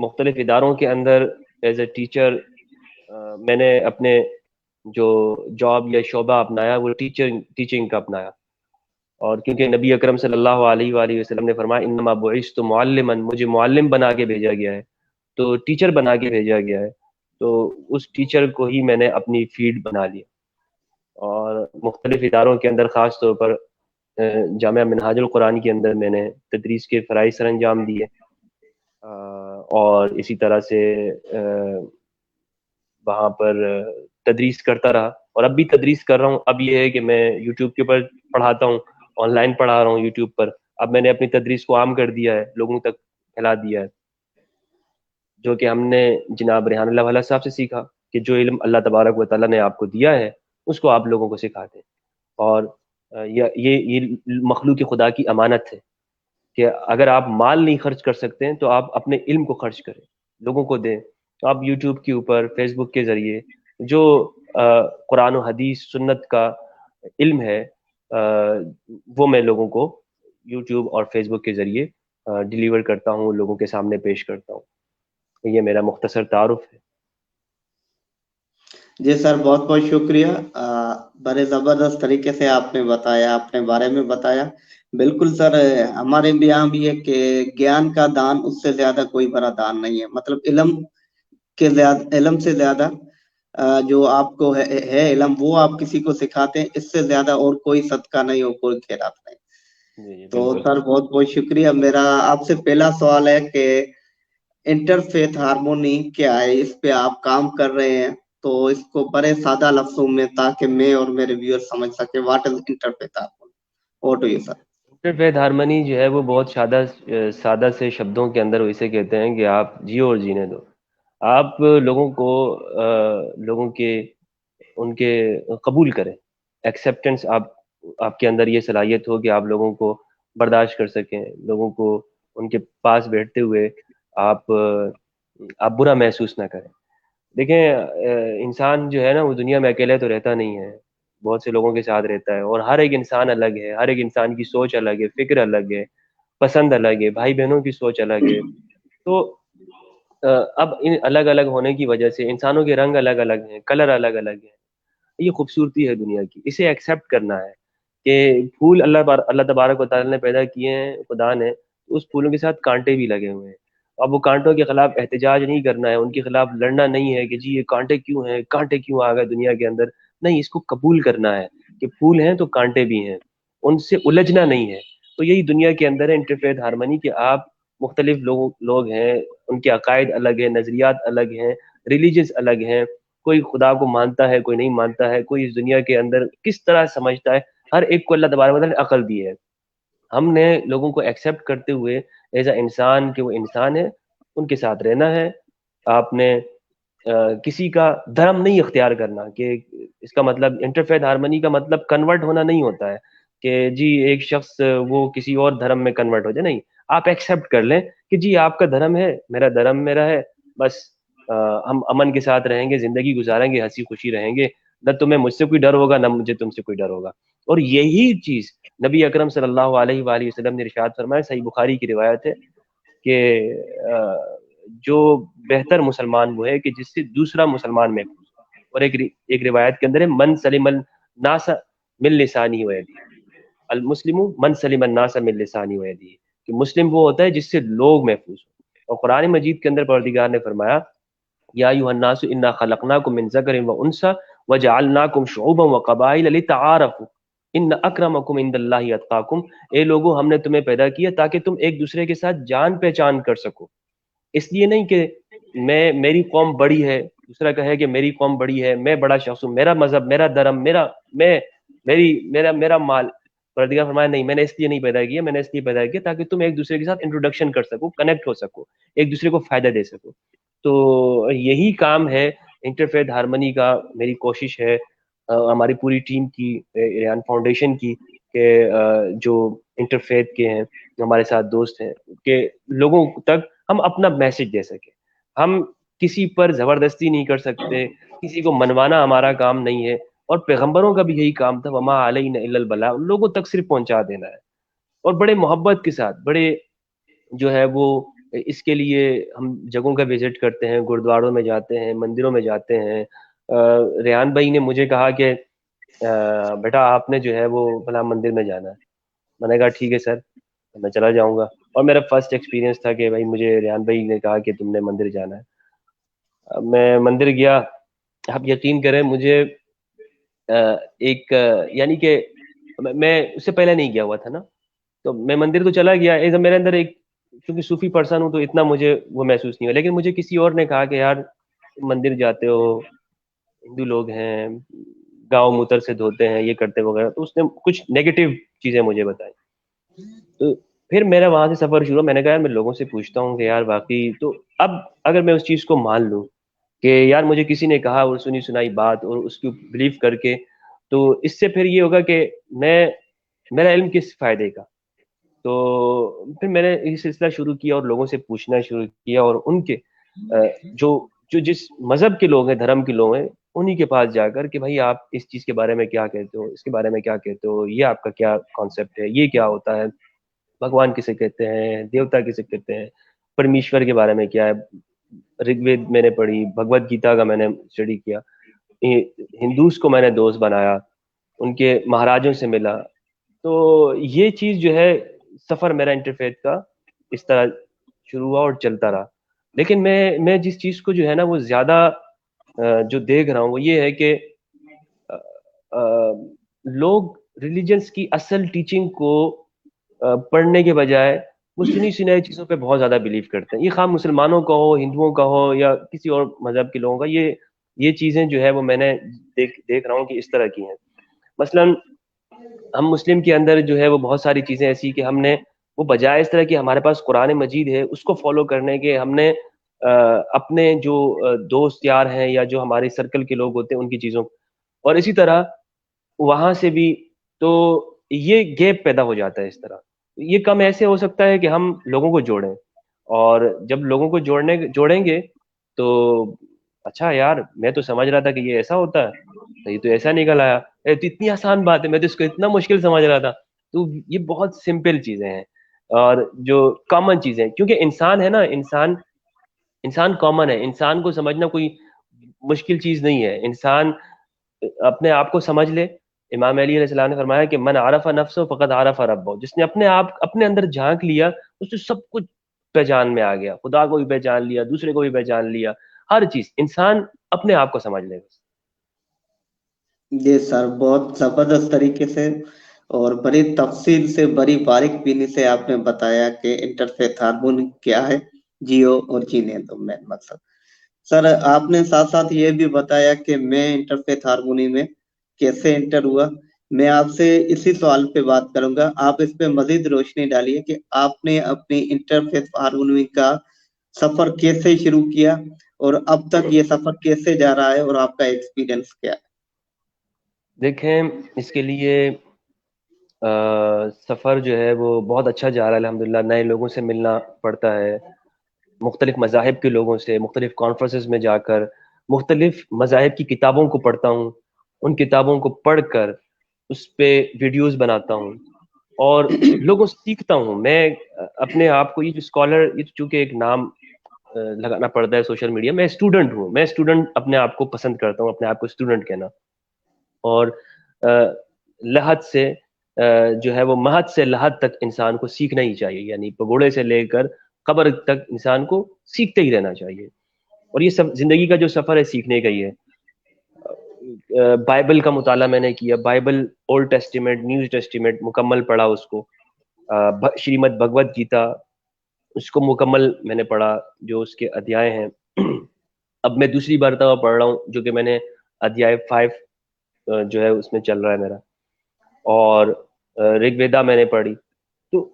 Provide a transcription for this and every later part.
مختلف اداروں کے اندر ایز اے ٹیچر میں نے اپنے جو جاب یا شعبہ اپنایا وہ ٹیچنگ کا اپنایا. اور کیونکہ نبی اکرم صلی اللہ علیہ وآلہ وسلم نے فرمایا انما بعثت معلما، مجھے معلم بنا کے بھیجا گیا ہے، تو ٹیچر بنا کے بھیجا گیا ہے. تو اس ٹیچر کو ہی میں نے اپنی فیلڈ بنا لیا، اور مختلف اداروں کے اندر خاص طور پر جامعہ منہاج القرآن کے اندر میں نے تدریس کے فرائض سر انجام دیے، اور اسی طرح سے وہاں پر تدریس کرتا رہا، اور اب بھی تدریس کر رہا ہوں. اب یہ ہے کہ میں یوٹیوب کے اوپر پڑھاتا ہوں، آن لائن پڑھا رہا ہوں یوٹیوب پر. اب میں نے اپنی تدریس کو عام کر دیا ہے، لوگوں تک پھیلا دیا ہے، جو کہ ہم نے جناب ریحان اللہ والا صاحب سے سیکھا کہ جو علم اللہ تبارک و تعالیٰ نے آپ کو دیا ہے اس کو آپ لوگوں کو سکھاتے ہیں. اور یہ مخلوق خدا کی امانت ہے کہ اگر آپ مال نہیں خرچ کر سکتے ہیں تو آپ اپنے علم کو خرچ کریں، لوگوں کو دیں. تو آپ یوٹیوب کے اوپر، فیس بک کے ذریعے جو قرآن و حدیث سنت کا علم ہے وہ میں لوگوں کو یوٹیوب اور فیس بک کے ذریعے ڈیلیور کرتا ہوں، لوگوں کے سامنے پیش کرتا ہوں. یہ میرا مختصر تعارف ہے. جی سر، بہت بہت شکریہ. بڑے زبردست طریقے سے آپ نے بتایا، اپنے بارے میں بتایا. بالکل سر، ہمارے بھی یہاں بھی ہے کہ گیان کا دان اس سے زیادہ کوئی بڑا دان نہیں ہے. مطلب علم سے زیادہ جو آپ کو ہے علم، وہ آپ کسی کو سکھاتے ہیں، اس سے زیادہ اور کوئی صدقہ نہیں ہو، کوئی خیرات نہیں. جی تو بالکل. سر بہت بہت شکریہ. میرا آپ سے پہلا سوال ہے کہ انٹرفیتھ ہارمونی کیا ہے؟ اس پہ آپ کام کر رہے ہیں، تو اس کو بڑے سادہ لفظوں میں تاکہ میں اور میرے ویور سمجھ سکے، what is interfaith harmony? Over to you sir. Interfaith harmony جو ہے وہ بہت سادہ سے شبدوں کے اندر وہ اسے کہتے ہیں کہ آپ جیو اور جینے دو. آپ لوگوں کو لوگوں کے ان کے قبول کریں، ایکسیپٹنس. آپ کے اندر یہ صلاحیت ہو کہ آپ لوگوں کو برداشت کر سکیں، لوگوں کو ان کے پاس بیٹھتے ہوئے آپ برا محسوس نہ کریں. دیکھیں انسان جو ہے نا وہ دنیا میں اکیلے تو رہتا نہیں ہے، بہت سے لوگوں کے ساتھ رہتا ہے، اور ہر ایک انسان الگ ہے، ہر ایک انسان کی سوچ الگ ہے، فکر الگ ہے، پسند الگ ہے، بھائی بہنوں کی سوچ الگ ہے. تو اب ان الگ الگ ہونے کی وجہ سے انسانوں کے رنگ الگ الگ ہیں، کلر الگ الگ ہیں. یہ خوبصورتی ہے دنیا کی، اسے ایکسیپٹ کرنا ہے کہ پھول اللہ تبارک و تعالیٰ نے پیدا کیے ہیں، خدا نے. اس پھولوں کے ساتھ کانٹے بھی لگے ہوئے ہیں. اب وہ کانٹوں کے خلاف احتجاج نہیں کرنا ہے، ان کے خلاف لڑنا نہیں ہے کہ جی یہ کانٹے کیوں ہیں، کانٹے کیوں آ گئے دنیا کے اندر. نہیں، اس کو قبول کرنا ہے کہ پھول ہیں تو کانٹے بھی ہیں، ان سے الجھنا نہیں ہے. تو یہی دنیا کے اندر ہے انٹرفیتھ ہارمنی، کہ آپ مختلف لوگ ہیں، ان کے عقائد الگ ہیں، نظریات الگ ہیں، ریلیجنس الگ ہیں. کوئی خدا کو مانتا ہے، کوئی نہیں مانتا ہے، کوئی اس دنیا کے اندر کس طرح سمجھتا ہے. ہر ایک کو اللہ تبارک و تعالیٰ نے عقل دی ہے. ہم نے لوگوں کو ایکسیپٹ کرتے ہوئے ایز اے انسان کہ وہ انسان ہے، ان کے ساتھ رہنا ہے. آپ نے کسی کا دھرم نہیں اختیار کرنا، کہ اس کا مطلب انٹرفیتھ ہارمنی کا مطلب کنورٹ ہونا نہیں ہوتا ہے کہ جی ایک شخص وہ کسی اور دھرم میں کنورٹ ہو جائے. نہیں، آپ ایکسیپٹ کر لیں کہ جی آپ کا دھرم ہے، میرا دھرم میرا ہے، بس ہم امن کے ساتھ رہیں گے، زندگی گزاریں گے، ہنسی خوشی رہیں گے. نہ تمہیں مجھ سے کوئی ڈر ہوگا، نہ مجھے تم سے کوئی ڈر ہوگا. اور یہی چیز نبی اکرم صلی اللہ علیہ وآلہ وسلم نے ارشاد فرمایا، صحیح بخاری کی روایت ہے کہ جو بہتر مسلمان وہ ہے کہ جس سے دوسرا مسلمان محفوظ ہو. اور ایک روایت کے اندر ہے من سلم الناس من لسانہ و یدہ، المسلم من سلم الناس من لسانہ و یدہ، کہ مسلم وہ ہوتا ہے جس سے لوگ محفوظ ہوں. اور قرآن مجید کے اندر پروردگار نے فرمایا یا ایھا الناس انا خلقناکم من ذکر و انثی وجعلناکم شعوبا وقبائل لتعارفوا ان اکرمکم عند اللہ اتقاکم. اے لوگوں، ہم نے تمہیں پیدا کیا تاکہ تم ایک دوسرے کے ساتھ جان پہچان کر سکو. اس لیے نہیں کہ میری قوم بڑی ہے، دوسرا کہے کہ میری قوم بڑی ہے، میں بڑا شخص ہوں، میرا مذہب، میرا دھرم، میرا مال. پروردگار فرمایا نہیں، میں نے اس لیے نہیں پیدا کیا، میں نے اس لیے پیدا کیا تاکہ تم ایک دوسرے کے ساتھ انٹروڈکشن کر سکو، کنیکٹ ہو سکو، ایک دوسرے کو فائدہ دے سکو. تو یہی کام ہے انٹرفیتھ ہارمنی کا. میری کوشش ہے، ہماری پوری ٹیم کی، ریحان فاؤنڈیشن کی، کہ جو انٹرفیتھ کے ہیں، ہمارے ساتھ دوست ہیں، کہ لوگوں تک ہم اپنا میسج دے سکیں. ہم کسی پر زبردستی نہیں کر سکتے، کسی کو منوانا ہمارا کام نہیں ہے. اور پیغمبروں کا بھی یہی کام تھا، وما علینا الا البلاغ، لوگوں تک صرف پہنچا دینا ہے. اور بڑے محبت کے ساتھ، بڑے جو ہے وہ اس کے لیے ہم جگہوں کا وزٹ کرتے ہیں، گرودواروں میں جاتے ہیں، مندروں میں جاتے ہیں۔ ریحان بھائی نے مجھے کہا کہ بیٹا آپ نے جو ہے وہ فلاں مندر میں جانا ہے۔ میں نے کہا ٹھیک ہے سر، میں چلا جاؤں گا۔ اور میرا فرسٹ ایکسپیرینس تھا کہ بھائی مجھے ریحان بھائی نے کہا کہ تم نے مندر جانا ہے۔ اب میں مندر گیا، آپ یقین کریں مجھے ایک یعنی کہ میں اس سے پہلے نہیں گیا ہوا تھا نا، تو میں مندر تو چلا گیا، ایک میرے اندر ایک، چونکہ صوفی پرسن ہوں تو اتنا مجھے وہ محسوس نہیں ہوا، لیکن مجھے کسی اور نے کہا کہ یار تم مندر جاتے ہو، ہندو لوگ ہیں، گاؤں موتر سے دھوتے ہیں، یہ کرتے وغیرہ، تو اس نے کچھ نیگیٹو چیزیں مجھے بتائی۔ تو پھر میرا وہاں سے سفر شروع، میں نے کہا یار میں لوگوں سے پوچھتا ہوں کہ یار باقی تو اب اگر میں اس چیز کو مان لوں کہ یار مجھے کسی نے کہا اور سنی سنائی بات اور اس کو بلیو کر کے، تو اس سے پھر یہ ہوگا کہ میں میرا علم کس فائدے کا؟ تو پھر میں نے یہ سلسلہ شروع کیا اور لوگوں سے پوچھنا شروع کیا، اور ان کے جو جو جس مذہب کے لوگ ہیں، دھرم کے لوگ ہیں، انہی کے پاس جا کر کہ بھائی آپ اس چیز کے بارے میں کیا کہتے ہو، اس کے بارے میں کیا کہتے ہو، یہ آپ کا کیا کانسیپٹ ہے، یہ کیا ہوتا ہے، بھگوان کسے کہتے ہیں، دیوتا کسے کہتے ہیں، پرمیشور کے بارے میں کیا ہے۔ رگ وید میں نے پڑھی، بھگوت گیتا کا میں نے اسٹڈی کیا، ہندوز کو میں نے دوست بنایا، ان کے مہاراجوں سے ملا۔ تو یہ چیز جو ہے، سفر میرا انٹرفیتھ کا اس طرح شروع ہوا اور چلتا رہا۔ لیکن میں جس چیز کو جو ہے نا وہ زیادہ جو دیکھ رہا ہوں وہ یہ ہے کہ لوگ ریلیجنس کی اصل ٹیچنگ کو پڑھنے کے بجائے وہ سنی سنائی چیزوں پہ بہت زیادہ بلیو کرتے ہیں۔ یہ خواہ مسلمانوں کا ہو، ہندوؤں کا ہو، یا کسی اور مذہب کے لوگوں کا، یہ چیزیں جو ہے وہ میں نے دیکھ رہا ہوں کہ اس طرح کی ہیں۔ مثلا ہم مسلم کے اندر جو ہے وہ بہت ساری چیزیں ایسی کہ ہم نے وہ بجائے اس طرح کہ ہمارے پاس قرآن مجید ہے اس کو فالو کرنے کے، ہم نے اپنے جو دوست یار ہیں یا جو ہمارے سرکل کے لوگ ہوتے ہیں ان کی چیزوں، اور اسی طرح وہاں سے بھی، تو یہ گیپ پیدا ہو جاتا ہے اس طرح۔ یہ کم ایسے ہو سکتا ہے کہ ہم لوگوں کو جوڑیں، اور جب لوگوں کو جوڑیں گے تو اچھا یار میں تو سمجھ رہا تھا کہ یہ ایسا ہوتا ہے، یہ تو ایسا نکل آیا، تو اتنی آسان بات ہے، میں تو اس کو اتنا مشکل سمجھ رہا تھا۔ تو یہ بہت سمپل چیزیں ہیں اور جو کامن چیزیں ہیں، کیونکہ انسان ہے نا، انسان کامن ہے، انسان کو سمجھنا کوئی مشکل چیز نہیں ہے۔ انسان اپنے آپ کو سمجھ لے، امام علی علیہ السلام نے فرمایا کہ من عرف نفسه فقد عرف ربه، جس نے اپنے آپ اپنے اندر جھانک لیا اس نے سب کچھ پہچان میں آ گیا، خدا کو بھی پہچان لیا، دوسرے کو بھی پہچان لیا، ہر چیز انسان اپنے آپ کو سمجھ لے بس۔ جی سر، بہت زبردست طریقے سے اور بڑی تفصیل سے، بڑی باریک بینی سے آپ نے بتایا کہ انٹرفیتھ ہارمونی کیا ہے، جیو اور جینے دو مین مقصد۔ سر آپ نے ساتھ ساتھ یہ بھی بتایا کہ میں انٹرفیتھ ہارمونی میں کیسے انٹر ہوا۔ میں آپ سے اسی سوال پہ بات کروں گا، آپ اس پہ مزید روشنی ڈالیے کہ آپ نے اپنی انٹرفیتھ ہارمونی کا سفر کیسے شروع کیا اور اب تک یہ سفر کیسے جا رہا ہے اور آپ کا ایکسپیرینس کیا ہے؟ دیکھیں اس کے لیے سفر جو ہے وہ بہت اچھا جا رہا ہے الحمدللہ۔ نئے لوگوں سے ملنا پڑتا ہے، مختلف مذاہب کے لوگوں سے، مختلف کانفرنسز میں جا کر مختلف مذاہب کی کتابوں کو پڑھتا ہوں، ان کتابوں کو پڑھ کر اس پہ ویڈیوز بناتا ہوں اور لوگوں سے سیکھتا ہوں۔ میں اپنے آپ کو، یہ جو اسکالر، یہ چونکہ ایک نام لگانا پڑتا ہے سوشل میڈیا، میں اسٹوڈنٹ ہوں، میں اسٹوڈنٹ اپنے آپ کو پسند کرتا ہوں، اپنے آپ کو اسٹوڈنٹ کہنا۔ اور لحد سے جو ہے وہ مہد سے لحد تک انسان کو سیکھنا ہی چاہیے، یعنی پگوڑے سے لے کر قبر تک انسان کو سیکھتے ہی رہنا چاہیے، اور یہ سب زندگی کا جو سفر ہے سیکھنے کا ہی ہے۔ بائبل کا مطالعہ میں نے کیا، Bible old testament, new testament مکمل پڑھا اس کو، شریمد بھگوت گیتا اس کو مکمل میں نے پڑھا، جو اس کے ادھیائے ہیں۔ اب میں دوسری مرتبہ پڑھ رہا ہوں جو کہ میں نے ادھیائے 5 جو ہے اس میں چل رہا ہے میرا، اور رگ ویدا میں نے پڑھی۔ تو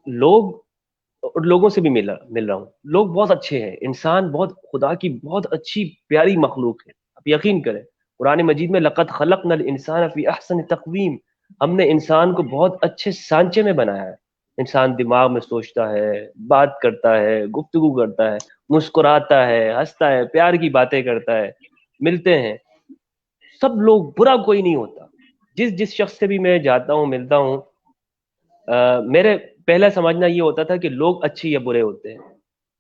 لوگوں سے بھی مل رہا ہوں، لوگ بہت اچھے ہیں، انسان بہت خدا کی بہت اچھی پیاری مخلوق ہے۔ آپ یقین کریں قرآن مجید میں لقد خلقنا الانسان فی احسن تقویم، ہم نے انسان کو بہت اچھے سانچے میں بنایا ہے۔ انسان دماغ میں سوچتا ہے، بات کرتا ہے، گفتگو کرتا ہے، مسکراتا ہے، ہنستا ہے، پیار کی باتیں کرتا ہے، ملتے ہیں سب لوگ، برا کوئی نہیں ہوتا۔ جس شخص سے بھی میں جاتا ہوں ملتا ہوں، میرے پہلا سمجھنا یہ ہوتا تھا کہ لوگ اچھے یا برے ہوتے ہیں،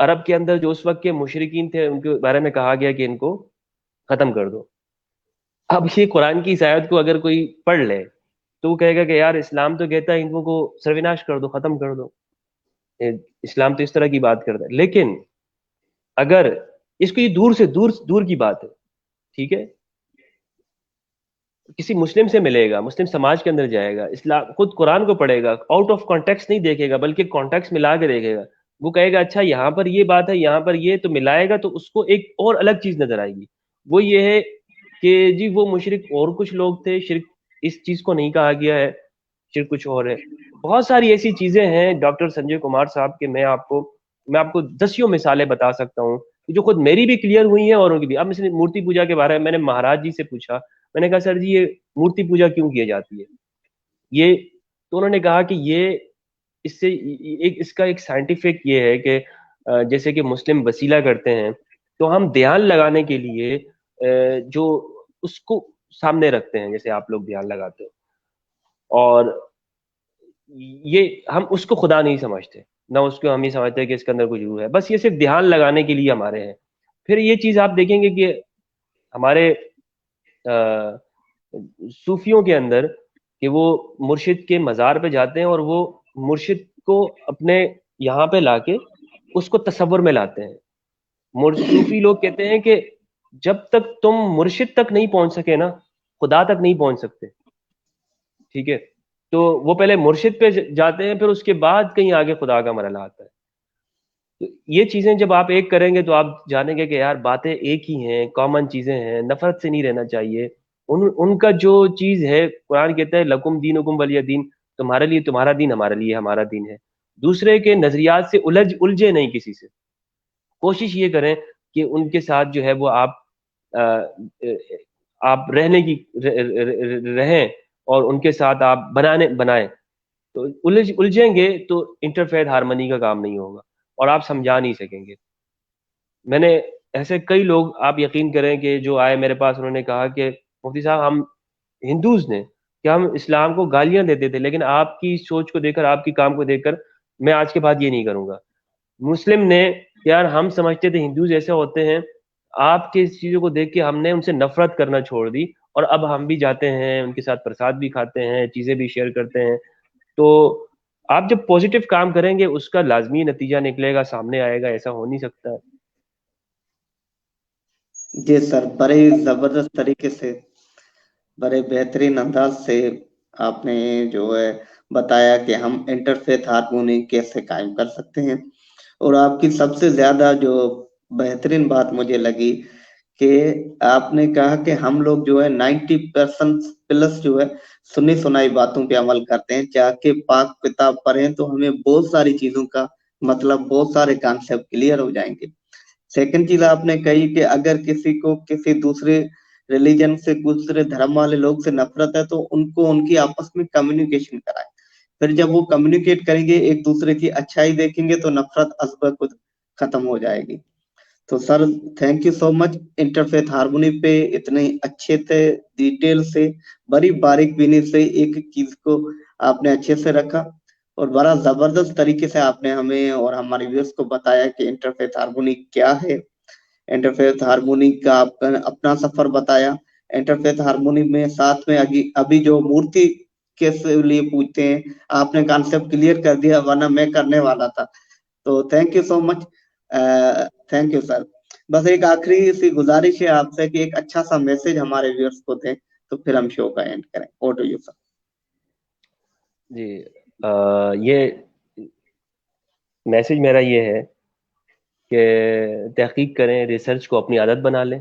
عرب کے اندر جو اس وقت کے مشرکین تھے ان کے بارے میں کہا گیا کہ ان کو ختم کر دو. اب یہ قرآن کی اس آیت کو اگر کوئی پڑھ لے تو وہ کہے گا کہ یار اسلام تو کہتا ہے ہندوؤں کو سرویناش کر دو، ختم کر دو. اسلام تو اس طرح کی بات کرتا ہے. لیکن اگر اس کو یہ دور سے دور دور کی بات ہے، ٹھیک ہے، کسی مسلم سے ملے گا، مسلم سماج کے اندر جائے گا، اسلام خود قرآن کو پڑھے گا، آؤٹ آف کانٹیکس نہیں دیکھے گا بلکہ کانٹیکس ملا کے دیکھے گا. وہ کہے گا اچھا یہاں پر یہ بات ہے، یہاں پر یہ، تو ملائے گا تو اس کو ایک اور الگ چیز نظر آئے گی. وہ یہ ہے کہ جی وہ مشرک اور کچھ لوگ تھے، شرک اس چیز کو نہیں کہا گیا ہے، شرک کچھ اور ہے. بہت ساری ایسی چیزیں ہیں ڈاکٹر سنجے کمار صاحب کے، میں آپ کو دسیوں مثالیں بتا سکتا ہوں جو خود میری بھی کلیئر ہوئی ہیں اور ان کی بھی. اب مثلا مورتی پوجا کے بارے میں نے مہاراج جی سے پوچھا، میں نے کہا سر جی یہ مورتی پوجا کیوں کی جاتی ہے یہ؟ تو انہوں نے کہا کہ یہ اس سے اس کا ایک سائنٹیفک یہ ہے کہ جیسے کہ مسلم وسیلہ کرتے ہیں تو ہم دھیان لگانے کے لیے جو اس کو سامنے رکھتے ہیں، جیسے آپ لوگ دھیان لگاتے ہو، اور یہ ہم اس کو خدا نہیں سمجھتے، نہ اس کو ہم یہ سمجھتے ہیں کہ اس کے اندر کچھ روح ہے، بس یہ صرف دھیان لگانے کے لیے ہمارے ہیں. پھر یہ چیز آپ دیکھیں گے کہ ہمارے صوفیوں کے اندر کہ وہ مرشد کے مزار پہ جاتے ہیں اور وہ مرشد کو اپنے یہاں پہ لا کے اس کو تصور میں لاتے ہیں. صوفی لوگ کہتے ہیں کہ جب تک تم مرشد تک نہیں پہنچ سکے نا، خدا تک نہیں پہنچ سکتے. ٹھیک ہے، تو وہ پہلے مرشد پہ جاتے ہیں، پھر اس کے بعد کہیں آگے خدا کا مرحلہ آتا ہے. تو یہ چیزیں جب آپ ایک کریں گے تو آپ جانیں گے کہ یار باتیں ایک ہی ہیں، کامن چیزیں ہیں، نفرت سے نہیں رہنا چاہیے. ان کا جو چیز ہے، قرآن کہتا ہے لکم دینکم ولی دین، تمہارے لیے تمہارا دین، ہمارے لیے ہمارا دین ہے. دوسرے کے نظریات سے الجھے نہیں کسی سے. کوشش یہ کریں کہ ان کے ساتھ جو ہے وہ آپ رہنے کی رہیں اور ان کے ساتھ آپ بنائیں. تو الجھیں گے تو انٹرفیتھ ہارمنی کا کام نہیں ہوگا اور آپ سمجھا نہیں سکیں گے. میں نے ایسے کئی لوگ، آپ یقین کریں کہ جو آئے میرے پاس، انہوں نے کہا کہ مفتی صاحب ہم ہندوز نے کہ ہم اسلام کو گالیاں دیتے تھے، لیکن آپ کی سوچ کو دیکھ کر، آپ کی کام کو دیکھ کر میں آج کے بعد یہ نہیں کروں گا. مسلم نے یار ہم سمجھتے تھے ہندوز ایسے ہوتے ہیں، آپ کے اس چیزوں کو دیکھ کے ہم نے ان سے نفرت کرنا چھوڑ دی، اور اب ہم بھی جاتے ہیں ان کے ساتھ پرساد بھی کھاتے ہیں، چیزیں بھی شیئر کرتے ہیں. تو آپ جب پازیٹیو کام کریں گے اس کا لازمی نتیجہ نکلے گا، سامنے آئے گا، ایسا ہو نہیں سکتا ہے. جی سر، بڑے زبردست طریقے سے، بڑے بہترین انداز سے آپ نے جو ہے بتایا کہ ہم انٹرفیتھ ہارمونی کیسے قائم کر سکتے ہیں. اور آپ کی سب سے زیادہ جو بہترین بات مجھے لگی کہ آپ نے کہا کہ ہم لوگ جو ہے 90% پلس جو ہے سنی سنائی باتوں پہ عمل کرتے ہیں. چاہ کے پاک کتاب پڑھیں تو ہمیں بہت ساری چیزوں کا مطلب، بہت سارے کانسیپٹ کلیئر ہو جائیں گے. سیکنڈ چیز آپ نے کہی کہ اگر کسی کو کسی دوسرے ریلیجن سے، دوسرے دھرم والے لوگ سے نفرت ہے تو ان کو ان کی آپس میں کمیونیکیشن کرائیں. پھر جب وہ کمیونیکیٹ کریں گے، ایک دوسرے کی اچھائی دیکھیں گے تو نفرت ازبر خود ختم ہو جائے گی. تو sir thank you so much, interfaith harmony پہ اتنے اچھے سے ڈیٹیل سے، بڑی باریک بینی سے ایک ایک چیز کو آپ نے اچھے سے رکھا، اور بڑا زبردست طریقے سے آپ نے ہمیں اور ہمارے ویورز کو بتایا کہ انٹرفیتھ ہارمونی کیا ہے. انٹرفیتھ ہارمونی کا آپ کا اپنا سفر بتایا. انٹرفیتھ ہارمونی میں ساتھ میں ابھی جو مورتی کے لیے پوچھتے ہیں، آپ نے کانسیپٹ کلیئر کر دیا، ورنہ میں کرنے والا تھا. تو thank you so much, thank you sir. بس ایک آخری سی گزارش ہے آپ سے کہ ایک اچھا سا میسج ہمارے ویورز کو دیں تو پھر ہم شو کا اینڈ کریں. Over to you sir. جی یہ میسج میرا یہ ہے کہ تحقیق کریں، ریسرچ کو اپنی عادت بنا لیں،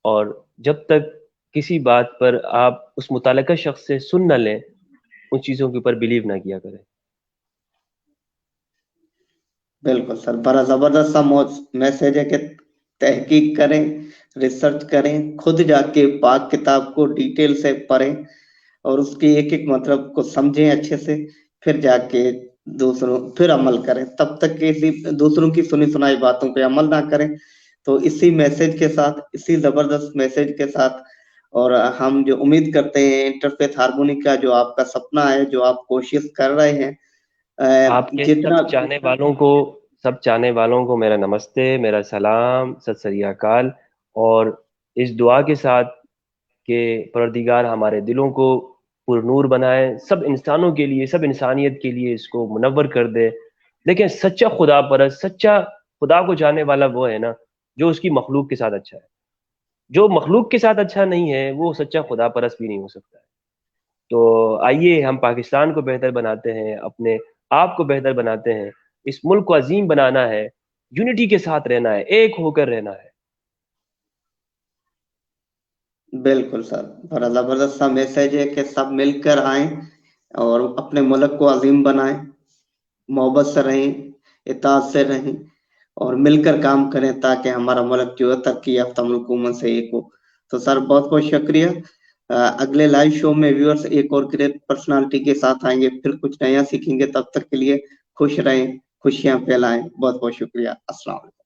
اور جب تک کسی بات پر آپ اس متعلقہ شخص سے سن نہ لیں ان چیزوں کے اوپر بلیو نہ کیا کریں. بالکل سر، بڑا زبردست سا میسج ہے کہ تحقیق کریں، ریسرچ کریں، خود جا کے پاک کتاب کو ڈیٹیل سے پڑھیں اور اس کی ایک ایک مطلب کو سمجھیں اچھے سے، پھر جا کے پھر عمل کریں. تب تک کسی دوسروں کی سنی سنائی باتوں پہ عمل نہ کریں. تو اسی میسج کے ساتھ، اسی زبردست میسج کے ساتھ، اور ہم جو امید کرتے ہیں انٹرفیتھ ہارمونی کا جو آپ کا سپنا ہے، جو آپ کوشش کر رہے ہیں، آپ کے جتنا سب چاہنے والوں کو سب چاہنے والوں کو میرا نمستے، میرا سلام، ست سری اکال، اور اس دعا کے ساتھ کہ پروردگار ہمارے دلوں کو پر نور بنائے، سب انسانوں کے لیے، سب انسانیت کے لیے اس کو منور کر دے۔ لیکن سچا خدا پرست، سچا خدا کو جاننے والا وہ ہے نا جو اس کی مخلوق کے ساتھ اچھا ہے۔ جو مخلوق کے ساتھ اچھا نہیں ہے وہ سچا خدا پرست بھی نہیں ہو سکتا ہے۔ تو آئیے ہم پاکستان کو بہتر بناتے ہیں، اپنے آپ کو بہتر بناتے ہیں، اس ملک کو عظیم بنانا ہے، یونٹی کے ساتھ رہنا ہے، ایک ہو کر رہنا ہے۔ بالکل سر، بڑا زبردست سا میسج ہے کہ سب مل کر آئیں اور اپنے ملک کو عظیم بنائیں، محبت سے رہیں، اطاعت سے رہیں اور مل کر کام کریں تاکہ ہمارا ملک جو ہے ترقی یافتہ ملکوں میں سے ایک ہو۔ تو سر بہت بہت شکریہ۔ اگلے لائیو شو میں ویورز ایک اور گریٹ پرسنالٹی کے ساتھ آئیں گے، پھر کچھ نیا سیکھیں گے۔ تب تک کے لیے خوش رہیں، خوشیاں پھیلائیں۔ بہت بہت شکریہ۔ السلام علیکم۔